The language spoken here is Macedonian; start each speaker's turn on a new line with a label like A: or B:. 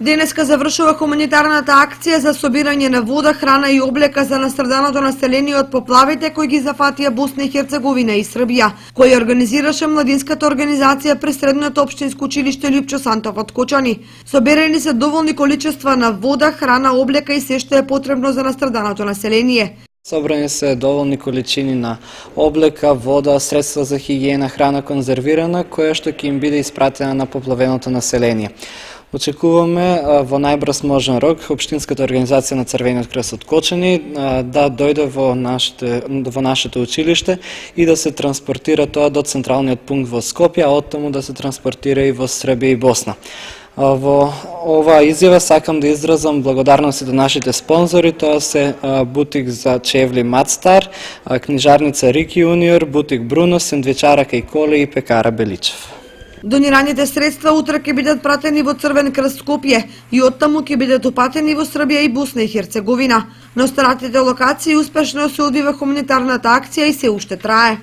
A: Денеска завршува хуманитарната акција за собирање на вода, храна и облека за настраданото население од поплавите кои ги зафатија Босна и Херцеговина и Србија, кој организираше младинската организација при Средното општинско училиште Лјупчо Сантов од Кочани. Соберени се доволни количества на вода, храна, облека и се што е потребно за настраданото население.
B: Собрани се доволни количини на облека, вода, средства за хигиена, храна конзервирана, која што ќе им биде испратена на поплавеното население. Очекуваме во најбрз можен рок Општинската организација на Црвениот крест од Кочани да дојде во нашето училиште и да се транспортира тоа до централниот пункт во Скопје, а оттаму да се транспортира и во Србија и Босна. Во оваа изјава сакам да изразам благодарност до нашите спонзори, тоа се бутик за чевли Матстар, книжарница Рики Јуниор, бутик Бруно, сендвичара Кајколе и пекара Беличев.
A: Донираните средства утре ќе бидат пратени во Црвен крст Скопје и оттаму ќе бидат упатени во Србија и Босна и Херцеговина. На останатите локации успешно се одвива хуманитарната акција и се уште трае.